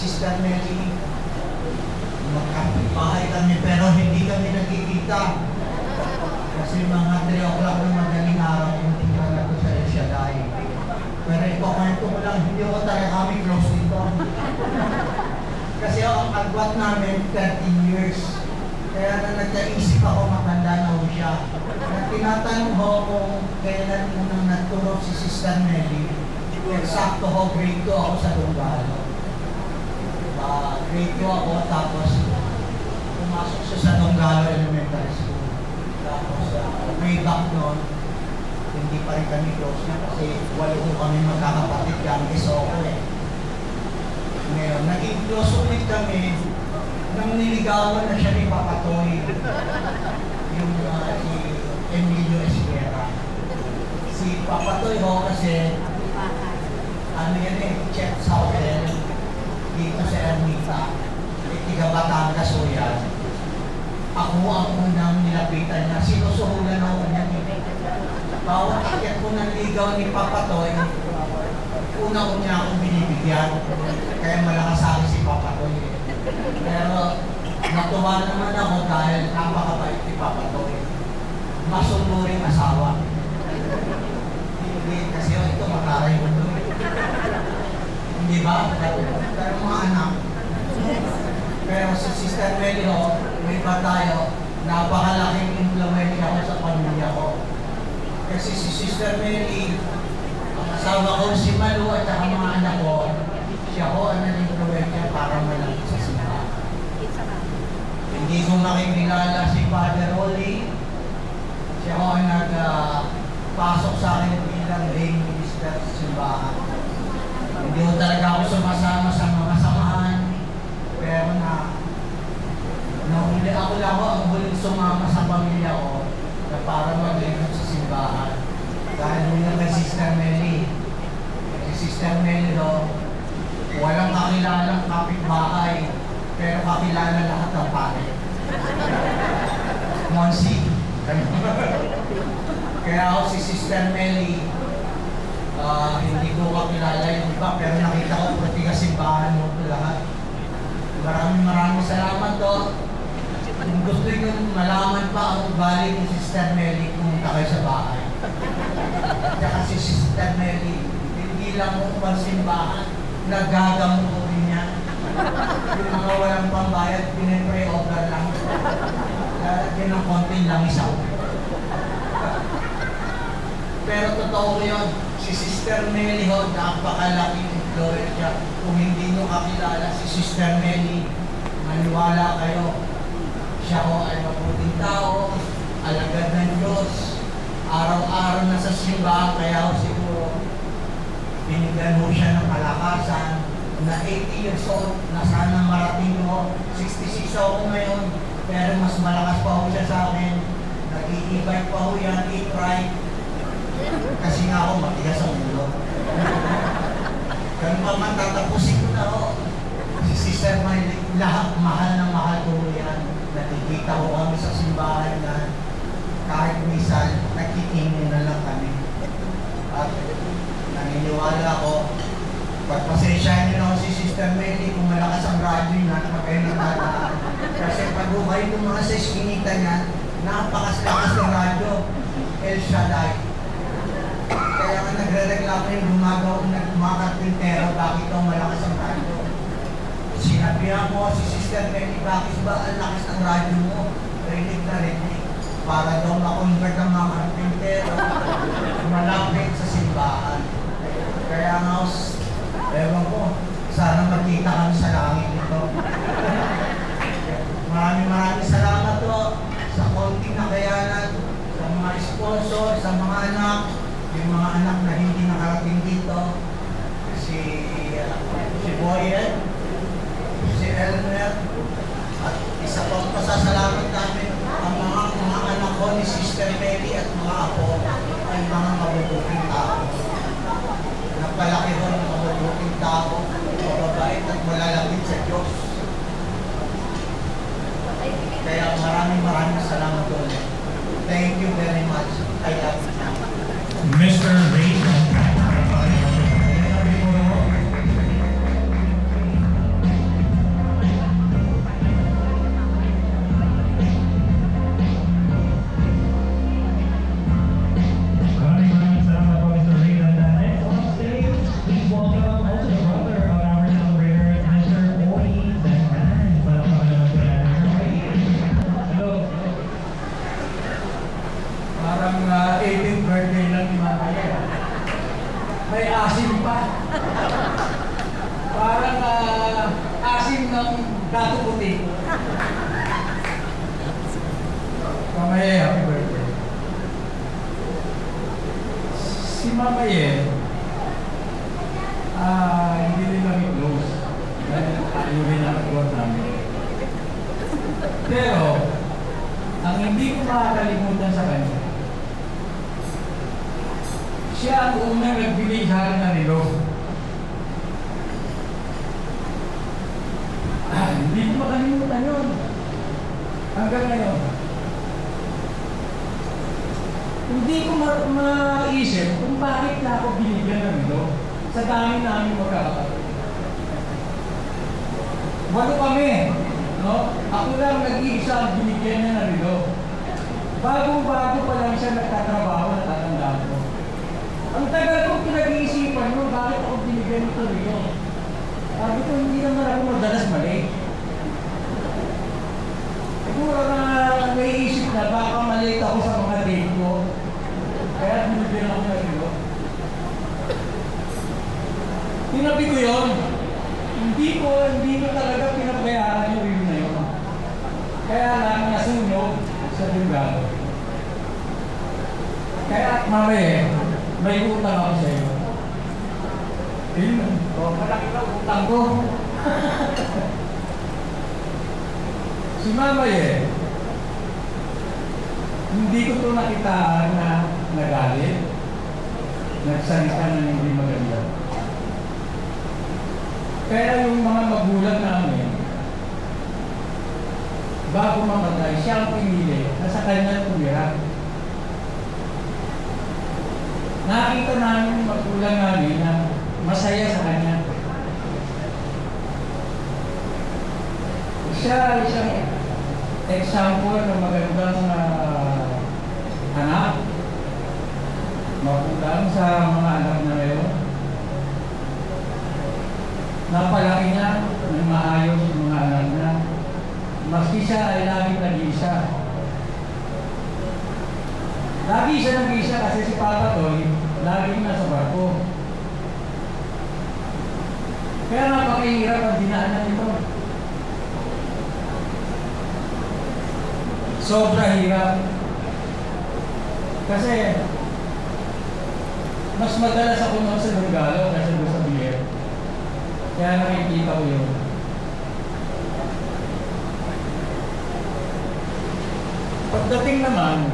Sister Mary. Magkapit-bahay kami pero hindi kami nagkikita. Kasi mga 3 o'clock ng madaling araw yung tingnan ko sa El Shaddai. Pero ipakwento ko lang, hindi ko talaga kami close dito. Kasi ang agwat namin 13 years. Kaya na nagkaisip ako, matanda na ho siya. At tinatanong ho kung kailan unang nagturo si Sister Nelly. Eksakto ho, grade 2 ako sa Dunggalo. Grade 2 ako, tapos pumasok siya sa Dunggalo Elementary School. Tapos way back noon, hindi pa rin kami close na kasi walo ko kami magkakapatid kami iso ko eh. Ngayon, naging close ulit kami nang niligawan na siya ni Papatoy, yung si Emilio Esguera. Si Papatoy ho kasi, ano yan eh, chef sa hotel, dito sa Ermita, tiga-Batangas o yan. Ako ang unang nilapitan niya, sinusuhulan ako niya. Bawat akyat ko ng ligaw ni Papatoy, una ko niya akong binibigyan, kaya malakas sa akin si Papatoy. Pero natuwa naman ako dahil napakabait ni Papatoy. Masunuring asawa. Hindi kasi ito makaray mo doon. Hindi ba? Pero mga anak. Pero si Sister Nelly ho, may ba tayo, napakalaking impluwensya ako sa pamilya ko. Kasi si Sister Nelly, ang asawa ko si Malu at saka mga anak ko, siya ho ang nag-impluwensya para malapit sa simbahan. Hindi ko makikilala si Father Rolly. Siya ho ang nagpasok sa akin bilang lay minister sa simbahan. Hindi ko talaga ako sumasama sa mga samahan. Pero nahuli ako lang ho ang huling sumama sa pamilya ko na para maglingkod sa simbahan. Dahil muna kay Sister Nelly. Si Sister Nelly ho, walang kakilalang kapitbahay, pero kakilala lahat ng pare. Monsi. Kaya ako si Sister Nelly, hindi ko kakilala yung iba, pero nakita ko pati kasimbahan mo lahat. Maraming salamat to. Kung gusto nyo malaman pa ang ugali ni Sister Nelly, pumunta kayo sa bahay. Kaya si Sister Nelly, hindi lang mo pansimbahan, nagagamot ko rin yan. Yung mga walang pambayad, pinipre-over lang. Lalagyan ng konting langis ako. Pero totoo ko yun, si Sister Nelly ho, napakalaking influensya. Kung hindi nyo kakilala si Sister Nelly, maniwala kayo. Siya ho ay mabuting tao, alagad ng Diyos, araw-araw na sa simbahan, kaya ho siguro binigyan mo siya ng kalakasan na 80 years old, na sana marating mo. 66 ako ngayon, pero mas malakas pa ho siya sa akin. Nag-i-bike pa ho yan, e-ride. Kasi nga ako matigas ang ulo. Ganun pa man, tatapusin ko na ho. Si Sister Miley, lahat mahal na mahal ko yan. Nakikita ko kami sa simbahan na kahit minsan, nakikinig na lang kami. At naniniwala ko, pagpasensyahan nyo na si Sister Melly kung malakas ang radyo na kayo natataan. Kasi pag buhay ng mga sa eskinita niya, napakaslakas ng radyo, El Shaddai. Kaya nga nagre-reklamo yung gumagawa ng mga karpintero, bakit ang malakas ang radyo. Sinabihan ko si Sister Melly, bakit ba ang lakas ng radyo mo? Rinig na rinig. Para daw ma-convert ang mga karpintero, malapit sa simbahan. Kaya nga, ewan ko, sana magkita kami sa langit nito. Maraming salamat po sa konting nakayanan, sa mga sponsor, sa mga anak, yung mga anak na hindi nakarating dito, si Boyet, si Elmer, at isa pang pasasalamat namin ang mga anak ko ni Sister Melly at mga apo ay mga mabubuting tao. Napalaki ko ng mabubuting tao, mababait at malalapit sa Diyos. Kaya maraming salamat ulit. Thank you very much. I love you. Mr. Ray May asim pa. Parang asim ng gato puti. Mamaye, happy birthday. Si Mamaye, hindi rin namin close. Dahil ayaw rin ang nag-work namin. Pero, ang hindi ko makakalimutan sa kanya, siya ang unang nagbili sa akin ng relo. Hindi ko makalimutan yun. Hanggang ngayon. Hindi ko maisip kung bakit na ako binigyan ng relo sa dami namin magkakapatid. 8 kami. No? Ako lang nag-iisa ang binigyan niya ng relo. Bagong-bago pa lang siya nagtatrabaho, natatandaan ko. Ang tagal kong pinag-iisipan mo, bakit ako binigyan nito relo? Sabi ko, hindi naman ako madalas mali. Siguro na naiisip na baka maliit ako sa mga date ko. Kaya binigyan ako ng relo. Tinabi ko yun. Hindi ko talaga pinabayaan yung relo na yun. Kaya lang nasunog sa Dungalo. Kaya mamaya, may utang ako sa iyo. Malaki na utang ko. Si Mamaye, hindi ko ito nakitaan na nagalit, nagsalita na hindi maganda. Kaya yung mga magulang namin, bago mamatay, siya ang pinili na sa kanya tumira. Nakita namin yung magulang namin na masaya sa kanya. Siya isang example ng magandang anak. Mapuntaan sa mga anak na ngayon. Napalaki niya ng maayos yung mga anak niya. Maski siya ay laging nag-iisa. Lagi siya nag-iisa kasi si Papa Toy laging nasa barko. Kaya napakahirap ang dinaanan ito. Sobra hirap. Kasi mas madalas ako noon sa Dungalo kasi doon sa Bier. Kaya nakikita ko yun. Pagdating naman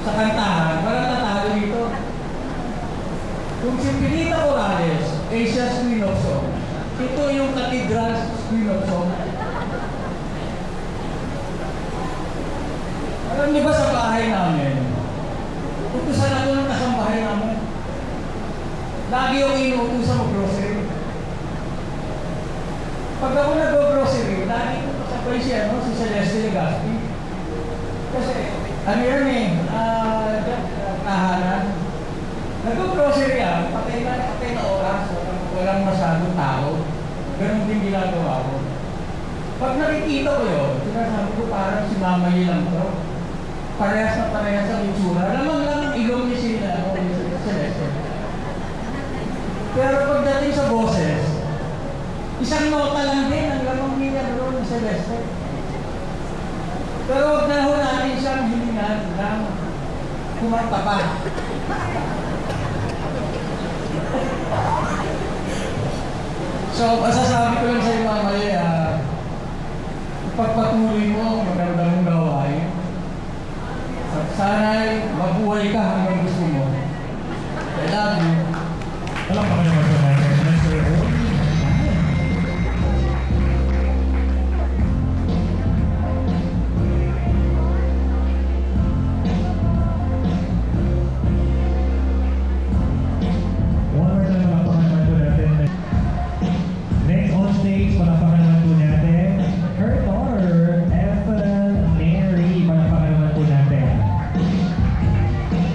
sa kantahan, walang tatalo dito. Kung si Pilita Morales, Asia Queen of Song, ito yung Cathedral Queen of Song. Alam niyo ba sa bahay namin, utusan ako ng kasambahay namin. Lagi yung inuutusan mag-grocery. Pag ako nag-grocery, lagi ko kasabay siya, si Celeste Legazpi. Kasi, ano yan tahanan. Nag-grocery yan, patay na oras, walang masyadong tao. Ganun din ginagawa ko. Pag nakikita ko yun, sinasabi ko parang si Mamaye lang to. Parehas na parehas ang itsura. Lamang lang ang ilong ni Celeste. Pero pagdating sa boses, isang nota lang din ang lamang niya doon ni Celeste. Pero huwag na ho natin siyang hilingan ng kumanta pa. So, masasabi ko lang sa iyo Mamaye, ipagpatuloy mo ang magandang gawain. At sana'y mabuhay ka hanggang gusto mo. I love you. Alam pa kayo